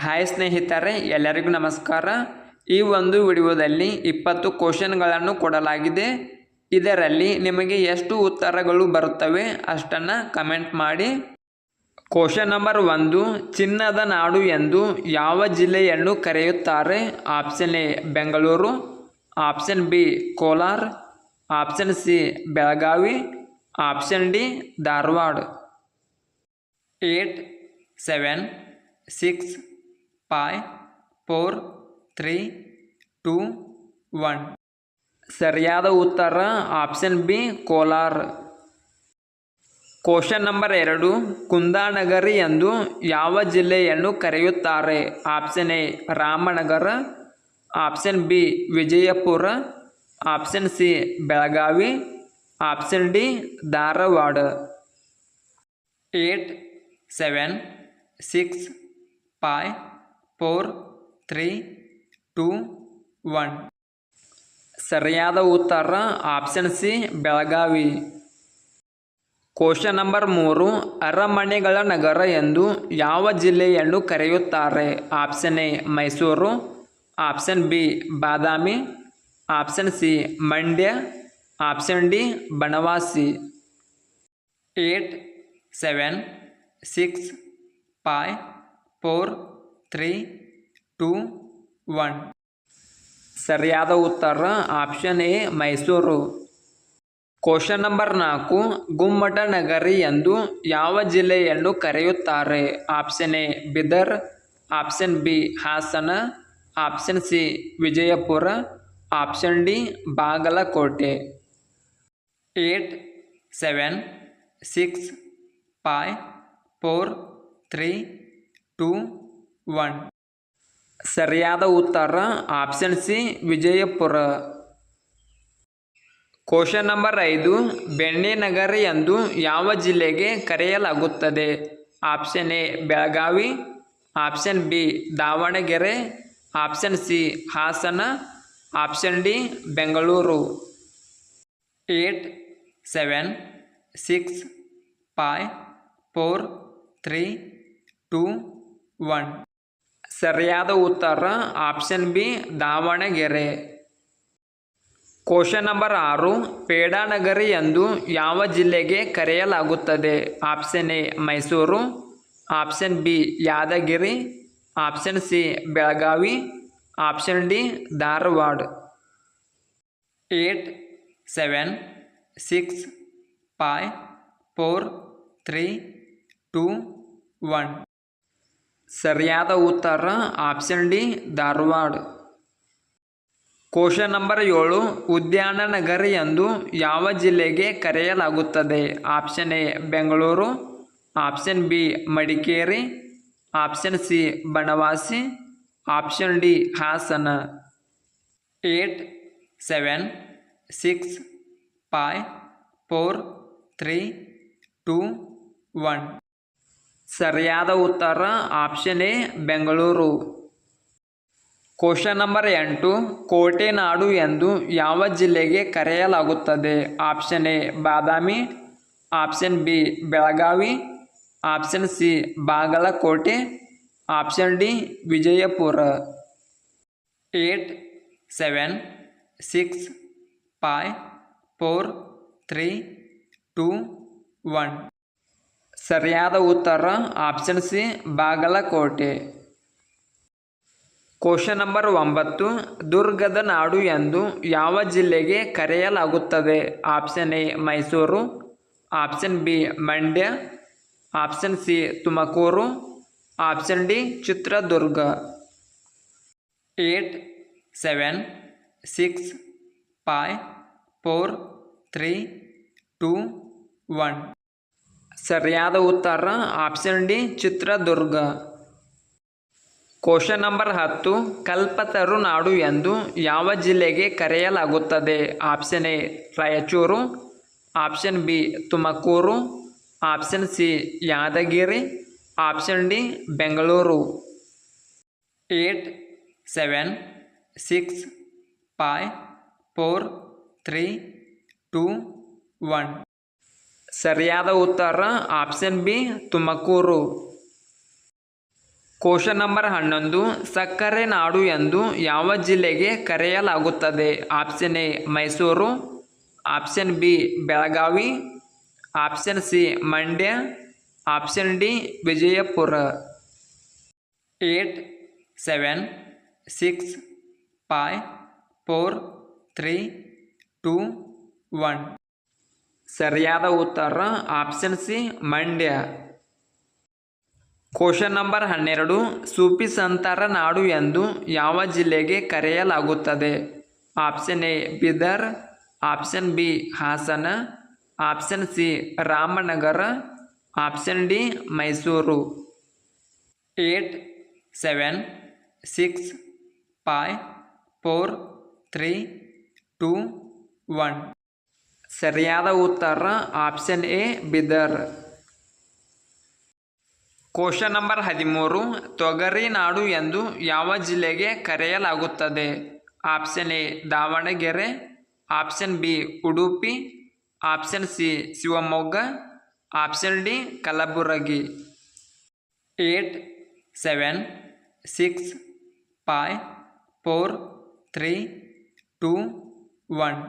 Hi ಸ್ನೇಹಿತರೆ, ಎಲ್ಲರಿಗೂ ನಮಸ್ಕಾರ. ಈ ಒಂದು ವಿಡಿಯೋದಲ್ಲಿ 20 ಕ್ವಶನ್ಗಳನ್ನು ಕೊಡಲಾಗಿದೆ. ಇದರಲ್ಲಿ ನಿಮಗೆ ಎಷ್ಟು ಉತ್ತರಗಳು ಬರುತ್ತವೆ ಅಷ್ಟನ್ನು ಕಮೆಂಟ್ ಮಾಡಿ. ಕ್ವಶನ್ ನಂಬರ್ 1, ಚಿನ್ನದ ನಾಡು ಎಂದು ಯಾವ ಜಿಲ್ಲೆಯನ್ನು ಕರೆಯುತ್ತಾರೆ? Option A Bengaluru, option B Kolar, option C Belagavi, option D Dharwad. 8, 7, 6, 5, 4, 3, 2, 1. ಸರಿಯಾದ ಉತ್ತರ option B Kolar. Question number 2, ಕುಂದಾನಗರಿ ಎಂದು ಯಾವ ಜಿಲ್ಲೆಯನ್ನು ಕರೆಯುತ್ತಾರೆ? Option A Ramanagara, option B Vijayapura, option C Belagavi, option D Dharwad. 8, 7, 6, 5, 4, 3, 2, 1. ಸರಿಯಾದ ಉತ್ತರ option C Belagavi. Question number 3, ಅರಮನೆಗಳ ನಗರ ಎಂದು ಯಾವ ಜಿಲ್ಲೆಯನ್ನು ಕರೆಯುತ್ತಾರೆ? Option A Mysuru, option B Badami, option C Mandya, option D Banavasi. 8, 7, 6, 5, 4, 3, 2, 1. ಸರಿಯಾದ ಉತ್ತರ option A Mysuru. Question number 4, ಗುಮ್ಮಟ ನಗರಿ ಎಂದು ಯಾವ ಜಿಲ್ಲೆಯನ್ನು ಕರೆಯುತ್ತಾರೆ? Option A Bidar, option B Hassan, option C Vijayapura, option D Bagalkot. 8, 7, 6, 5, 4, 3, 2, 1. ಸರಿಯಾದ ಉತ್ತರ option C Vijayapura. Question number 5, ಬೆಣ್ಣೆ ನಗರಿ ಎಂದು ಯಾವ ಜಿಲ್ಲೆಗೆ ಕರೆಯಲಾಗುತ್ತದೆ? Option A Belagavi, option B Davanagere, option C Hassan, option D Bengaluru. 8, 7, 6, 5, 4, 3, 2, 1. ಸರಿಯಾದ ಉತ್ತರ option B Davanagere. Question number 6, ಪೇಡಾನಗರಿ ಎಂದು ಯಾವ ಜಿಲ್ಲೆಗೆ ಕರೆಯಲಾಗುತ್ತದೆ? Option A Mysuru, option B Yadgir, option C Belagavi, option D Dharwad. 8, 7, 6, 5, 4, 3, 2, 1. ಸರಿಯಾದ ಉತ್ತರ option D Dharwad. Question number 7, ಉದ್ಯಾನ ನಗರಿ ಎಂದು ಯಾವ ಜಿಲ್ಲೆಗೆ ಕರೆಯಲಾಗುತ್ತದೆ? Option A Bengaluru, option B Madikeri, option C Banavasi, option D Hassan. 8, 7, 6, 5, 4, 3, 2, 1. ಸರಿಯಾದ ಉತ್ತರ option A Bengaluru. Question number 8, ಕೋಟೆ ನಾಡು ಎಂದು ಯಾವ ಜಿಲ್ಲೆಗೆ ಕರೆಯಲಾಗುತ್ತದೆ? Option A Badami, option B Belagavi, option C Bagalkot, option D Vijayapura. 8, 7, 6, 5, 4, 3, 2, 1. ಸರಿಯಾದ ಉತ್ತರ option C Bagalkot. Question number 9, ದುರ್ಗದ ನಾಡು ಎಂದು ಯಾವ ಜಿಲ್ಲೆಗೆ ಕರೆಯಲಾಗುತ್ತದೆ? Option A Mysuru, option B Mandya, option C Tumakuru, option D Chitradurga. 8, 7, 6, 5, 4, 3, 2, 1. ಸರಿಯಾದ ಉತ್ತರ option D Chitradurga. Question number 10, ಕಲ್ಪತರು ನಾಡು ಎಂದು ಯಾವ ಜಿಲ್ಲೆಗೆ ಕರೆಯಲಾಗುತ್ತದೆ? Option A Raichur, option B Tumakuru, option C Yadgir, option D Bengaluru. 8, 7, 6, 5, 4, 3, 2, 1. ಸರಿಯಾದ ಉತ್ತರ option B Tumakuru. Question number 11 ಸಕ್ಕರೆ ನಾಡು ಎಂದು ಯಾವ ಜಿಲ್ಲೆಗೆ ಕರೆಯಲಾಗುತ್ತದೆ? Option A Mysuru, option B Belagavi, option C Mandya, option D Vijayapura. 8 7 6 5 4 3 2 1. ಸರಿಯಾದ ಉತ್ತರ option C Mandya. Question number 12 ಸೂಫಿ ಸಂತರ ನಾಡು ಎಂದು ಯಾವ ಜಿಲ್ಲೆಗೆ ಕರೆಯಲಾಗುತ್ತದೆ? Option A Bidar, option B Hassan, option C Ramanagara, option D Mysuru. 8 7 6 5 4 3 2 1. ಸರಿಯಾದ ಉತ್ತರ option A Bidar. Question number 13 ತೊಗರಿ ನಾಡು ಎಂದು ಯಾವ ಜಿಲ್ಲೆಗೆ ಕರೆಯಲಾಗುತ್ತದೆ? Option A Davanagere, option B Udupi, option C Shivamogga, option D Kalaburagi. 8 7 6 5 4 3 2 1.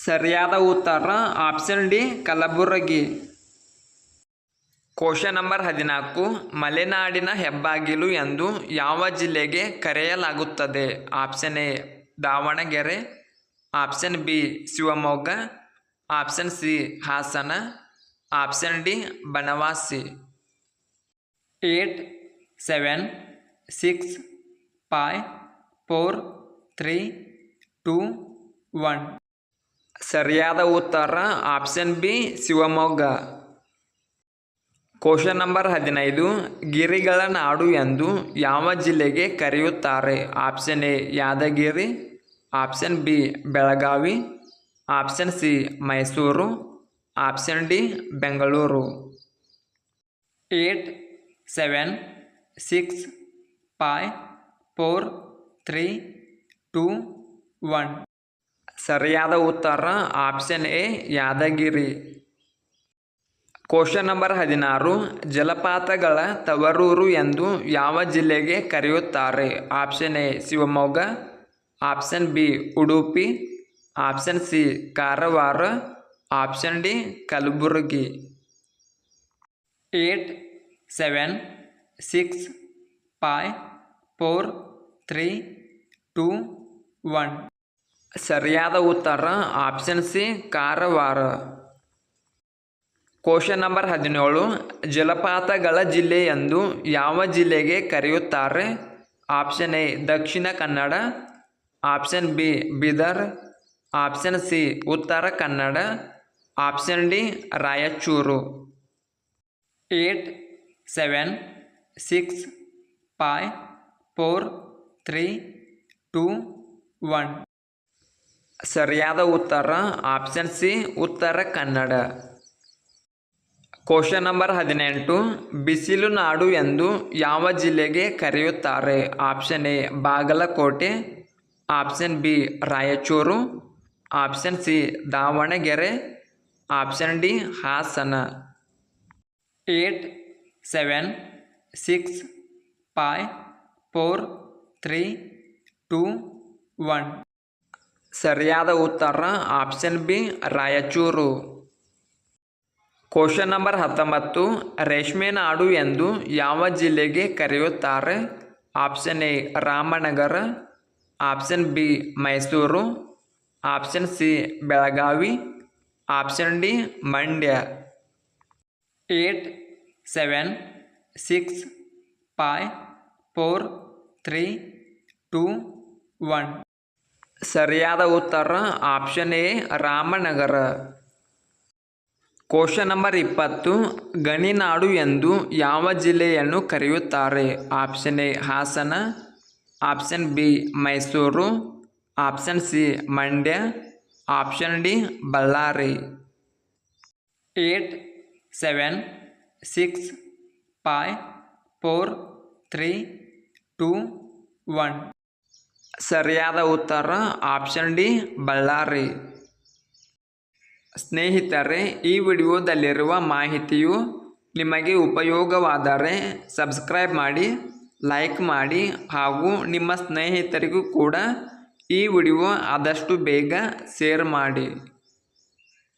ಸರಿಯಾದ ಉತ್ತರ option D Kalaburagi. Question number 14 ಮಲೆನಾಡಿನ ಹೆಬ್ಬಾಗಿಲು ಎಂದು ಯಾವ ಜಿಲ್ಲೆಗೆ ಕರೆಯಲಾಗುತ್ತದೆ? Option A Davanagere, option B Shivamogga, option C Hassan, option D Banavasi. 8 7 6 5 4 3 2 1. ಸರಿಯಾದ ಉತ್ತರ option B Shivamogga. Question number 15 ಗಿರಿಗಳ ನಾಡು ಎಂದು ಯಾವ ಜಿಲ್ಲೆಗೆ ಕರೆಯುತ್ತಾರೆ? Option A Yadgir, option B Belagavi, option C Mysuru, option D Bengaluru. 8 7 6 5 4 3 2 1. ಸರಿಯಾದ ಉತ್ತರ option A Yadgir. Question number 16 ಜಲಪಾತಗಳ ತವರೂರು ಎಂದು ಯಾವ ಜಿಲ್ಲೆಗೆ ಕರೆಯುತ್ತಾರೆ? Option A Shivamogga, option B Udupi, option C Karwar, option D Kalaburagi. 8 7 6 5 4 3 2 1. ಸರಿಯಾದ ಉತ್ತರ option C Karwar. Question number 17 ಜಲಪಾತಗಳ ಜಿಲ್ಲೆ ಎಂದು ಯಾವ ಜಿಲ್ಲೆಗೆ ಕರೆಯುತ್ತಾರೆ? Option A Dakshina Kannada, option B Bidar, option C Uttara Kannada, option D Raichur. 8 7 6 5 4 3 2 1. ಸರಿಯಾದ ಉತ್ತರ option C Uttara Kannada. Question number 18 ಬಿಸಿಲು ನಾಡು ಎಂದು ಯಾವ ಜಿಲ್ಲೆಗೆ ಕರೆಯುತ್ತಾರೆ? Option A Bagalkot, option B Raichur, option C Davanagere, option D Hassan. 8 7 6 5 4 3 2 1. ಸರಿಯಾದ ಉತ್ತರ option B Raichur. Question number 19 ರೇಷ್ಮೆ ನಾಡು ಎಂದು ಯಾವ ಜಿಲ್ಲೆಗೆ ಕರೆಯುತ್ತಾರೆ? Option A Ramanagara, option B Mysuru, option C Belagavi, option D Mandya. 8 7 6 5 4 3 2 1. ಸರಿಯಾದ ಉತ್ತರ option A Ramanagara. Question number 20 ಗಣಿನಾಡು ಎಂದು ಯಾವ ಜಿಲ್ಲೆಯನ್ನು ಕರೆಯುತ್ತಾರೆ? Option A Hassan, option B Mysuru, option C Mandya, option D Ballari. 8 7 6 5 4 3 2 1. ಸರಿಯಾದ ಉತ್ತರ ಆಪ್ಷನ್ ಡಿ ಬಳ್ಳಾರಿ. ಸ್ನೇಹಿತರೆ, ಈ ವಿಡಿಯೋದಲ್ಲಿರುವ ಮಾಹಿತಿಯು ನಿಮಗೆ ಉಪಯೋಗವಾದರೆ ಸಬ್ಸ್ಕ್ರೈಬ್ ಮಾಡಿ, ಲೈಕ್ ಮಾಡಿ ಹಾಗೂ ನಿಮ್ಮ ಸ್ನೇಹಿತರಿಗೂ ಕೂಡ ಈ ವಿಡಿಯೋ ಆದಷ್ಟು ಬೇಗ ಶೇರ್ ಮಾಡಿ.